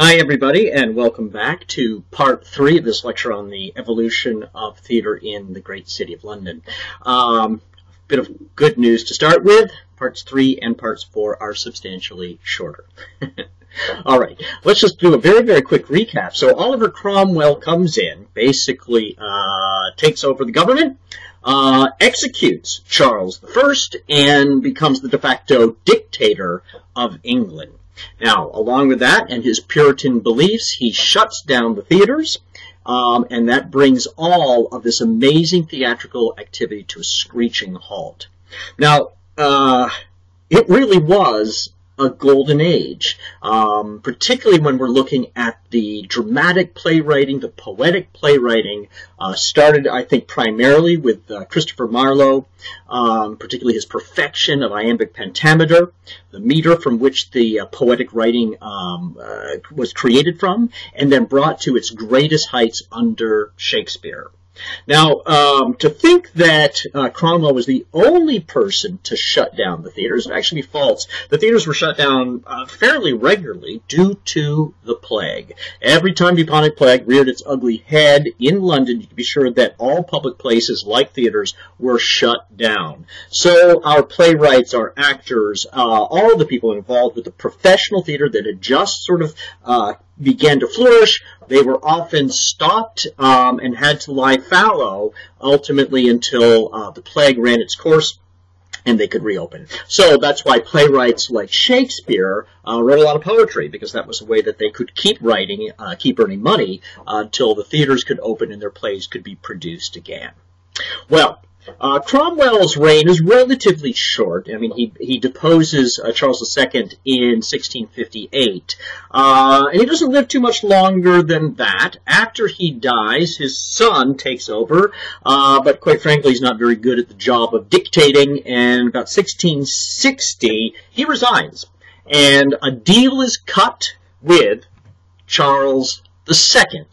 Hi everybody, and welcome back to part 3 of this lecture on the evolution of theater in the great city of London. Bit of good news to start with. Parts 3 and parts 4 are substantially shorter. Alright, let's just do a very quick recap. So Oliver Cromwell comes in, basically takes over the government, executes Charles I, and becomes the de facto dictator of England. Now, along with that and his Puritan beliefs, he shuts down the theaters, and that brings all of this amazing theatrical activity to a screeching halt. Now, it really was a golden age, particularly when we're looking at the dramatic playwriting, the poetic playwriting, started, I think, primarily with Christopher Marlowe, particularly his perfection of iambic pentameter, the meter from which the poetic writing was created from, and then brought to its greatest heights under Shakespeare. Now, to think that Cromwell was the only person to shut down the theaters would actually be false. The theaters were shut down fairly regularly due to the plague. Every time bubonic plague reared its ugly head in London, you can be sure that all public places like theaters were shut down. So our playwrights, our actors, all the people involved with the professional theater that had just sort of began to flourish, they were often stopped and had to lie fallow ultimately until the plague ran its course and they could reopen. So that's why playwrights like Shakespeare wrote a lot of poetry, because that was a way that they could keep writing, keep earning money until the theaters could open and their plays could be produced again. Well, Cromwell's reign is relatively short. I mean, he deposes Charles II in 1658, and he doesn't live too much longer than that. After he dies, his son takes over, but quite frankly, he's not very good at the job of dictating, and about 1660, he resigns, and a deal is cut with Charles II.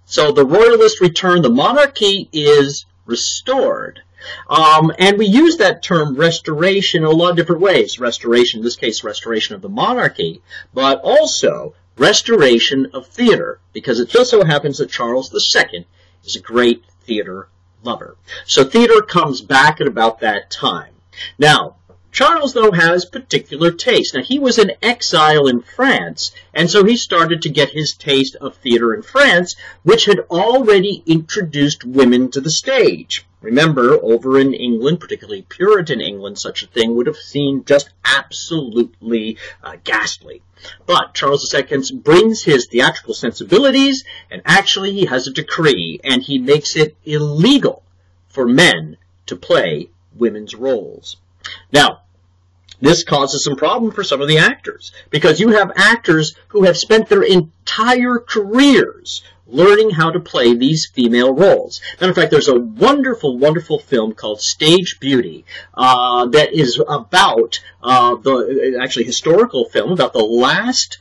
So the royalists return, the monarchy is restored. And we use that term restoration in a lot of different ways. Restoration, in this case, restoration of the monarchy, but also restoration of theater, because it just so happens that Charles II is a great theater lover. So theater comes back at about that time. Now, Charles, though, has particular taste. Now, he was in exile in France, and so he started to get his taste of theater in France, which had already introduced women to the stage. Remember, over in England, particularly Puritan England, such a thing would have seemed just absolutely ghastly. But Charles II brings his theatrical sensibilities, and actually he has a decree, and he makes it illegal for men to play women's roles. Now, this causes some problem for some of the actors, because you have actors who have spent their entire careers learning how to play these female roles. Matter of fact, there's a wonderful film called Stage Beauty that is about actually historical film about the last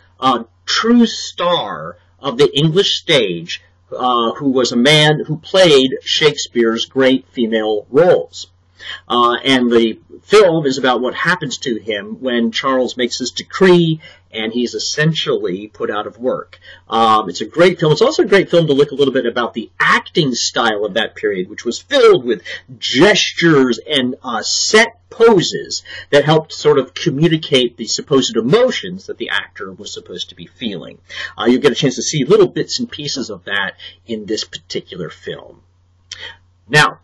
true star of the English stage, who was a man who played Shakespeare's great female roles. And the film is about what happens to him when Charles makes his decree and he's essentially put out of work. It's a great film. It's also a great film to look a little bit about the acting style of that period, which was filled with gestures and set poses that helped sort of communicate the supposed emotions that the actor was supposed to be feeling. You'll get a chance to see little bits and pieces of that in this particular film. Now,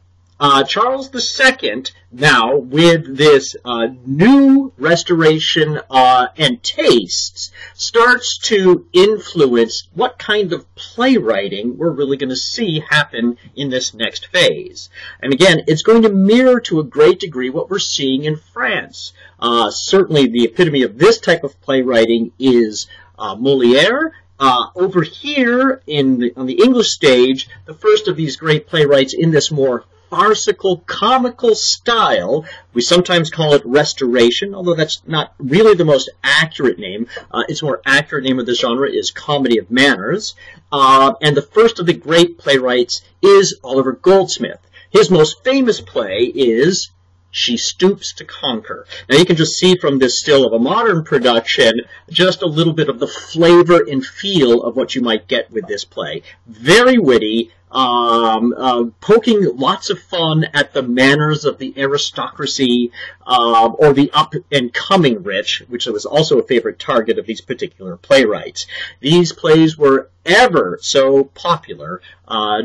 Charles II, now, with this new restoration and tastes, starts to influence what kind of playwriting we're really going to see happen in this next phase. And again, it's going to mirror to a great degree what we're seeing in France. Certainly, the epitome of this type of playwriting is Molière. Over here on the English stage, the first of these great playwrights in this more farcical, comical style. We sometimes call it restoration, although that's not really the most accurate name. Its more accurate name of the genre is comedy of manners. And the first of the great playwrights is Oliver Goldsmith. His most famous play is She Stoops to Conquer. Now you can just see from this still of a modern production just a little bit of the flavor and feel of what you might get with this play. Very witty, poking lots of fun at the manners of the aristocracy or the up-and-coming rich, which was also a favorite target of these particular playwrights. These plays were ever so popular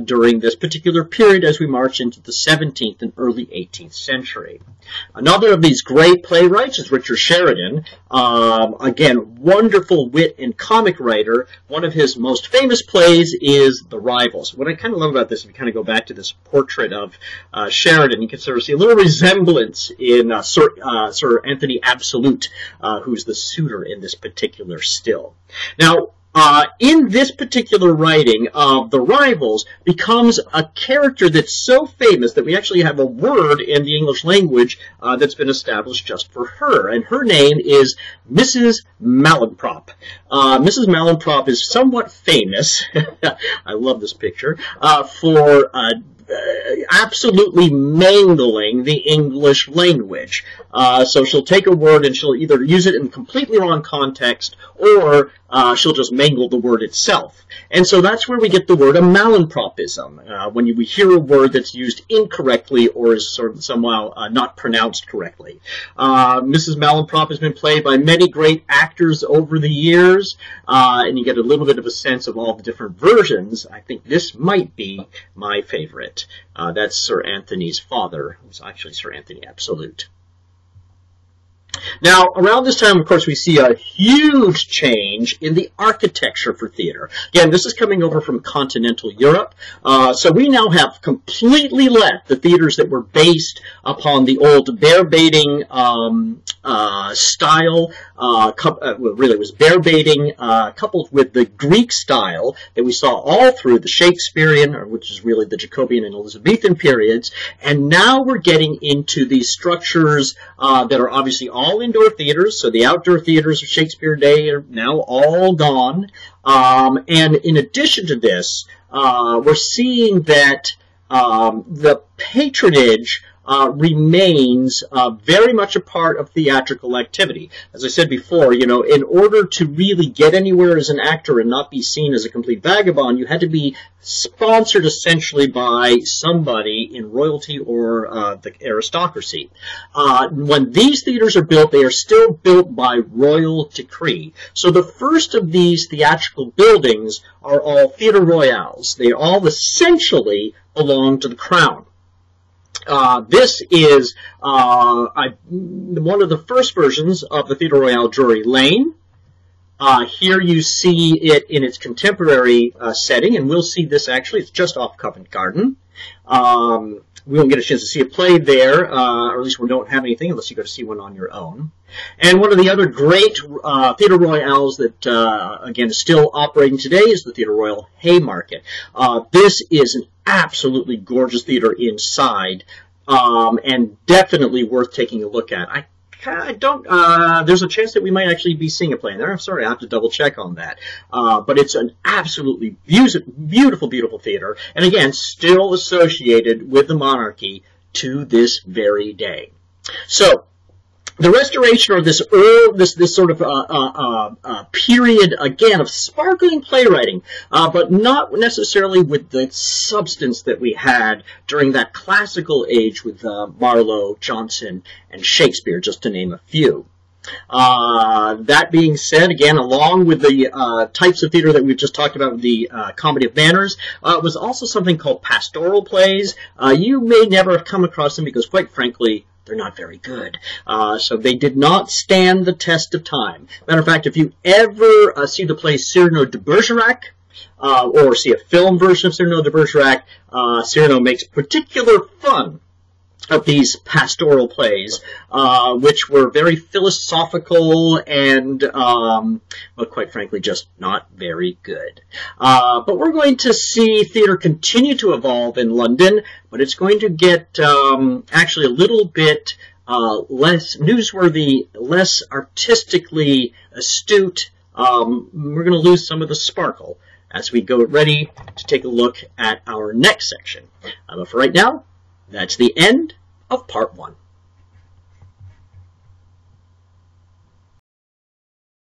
during this particular period as we march into the 17th and early 18th century. Another of these great playwrights is Richard Sheridan. Again, wonderful wit and comic writer. One of his most famous plays is The Rivals. What I kind of love about this, if you kind of go back to this portrait of Sheridan, you can sort of see a little resemblance in Sir Anthony Absolute, who's the suitor in this particular still. Now, in this particular writing of The Rivals becomes a character that's so famous that we actually have a word in the English language that's been established just for her, and her name is Mrs. Mallenprop. Mrs. Mallenprop is somewhat famous, I love this picture, for absolutely mangling the English language. So she'll take a word and she'll either use it in completely wrong context or she'll just mangle the word itself. And so that's where we get the word a Mallenpropism, when we hear a word that's used incorrectly or is sort of somehow not pronounced correctly. Mrs. Mallenprop has been played by many great actors over the years, and you get a little bit of a sense of all the different versions. I think this might be my favorite. That's Sir Anthony's father, who's actually Sir Anthony Absolute. Now, around this time, of course, we see a huge change in the architecture for theater. Again, this is coming over from continental Europe. So we now have completely left the theaters that were based upon the old bear-baiting style. Really, it was bear-baiting coupled with the Greek style that we saw all through the Shakespearean, which is really the Jacobean and Elizabethan periods. And now we're getting into these structures that are obviously all indoor theaters, so the outdoor theaters of Shakespeare Day are now all gone. And in addition to this, we're seeing that the patronage remains very much a part of theatrical activity. As I said before, you know, in order to really get anywhere as an actor and not be seen as a complete vagabond, you had to be sponsored essentially by somebody in royalty or the aristocracy. When these theaters are built, they are still built by royal decree. So the first of these theatrical buildings are all theater royales. They all essentially belong to the crown. This is one of the first versions of the Theatre Royal Drury Lane. Here you see it in its contemporary setting, and we'll see this actually. It's just off Covent Garden. We won't get a chance to see a play there, or at least we don't have anything unless you go to see one on your own. And one of the other great Theatre Royals that, again, is still operating today is the Theatre Royal Haymarket. This is an absolutely gorgeous theater inside, and definitely worth taking a look at. There's a chance that we might actually be seeing a play in there. I'm sorry, I have to double check on that. But it's an absolutely beautiful, beautiful theater. And again, still associated with the monarchy to this very day. So, the restoration of this sort of period, again, of sparkling playwriting, but not necessarily with the substance that we had during that classical age with Marlowe, Jonson, and Shakespeare, just to name a few. That being said, again, along with the types of theater that we've just talked about with the Comedy of Manners, was also something called pastoral plays. You may never have come across them because, quite frankly, they're not very good. So they did not stand the test of time. Matter of fact, if you ever see the play Cyrano de Bergerac, or see a film version of Cyrano de Bergerac, Cyrano makes particular fun of these pastoral plays, which were very philosophical and, well, quite frankly, just not very good. But we're going to see theater continue to evolve in London, but it's going to get actually a little bit less newsworthy, less artistically astute. We're going to lose some of the sparkle as we go ready to take a look at our next section. But for right now, that's the end of Part 1.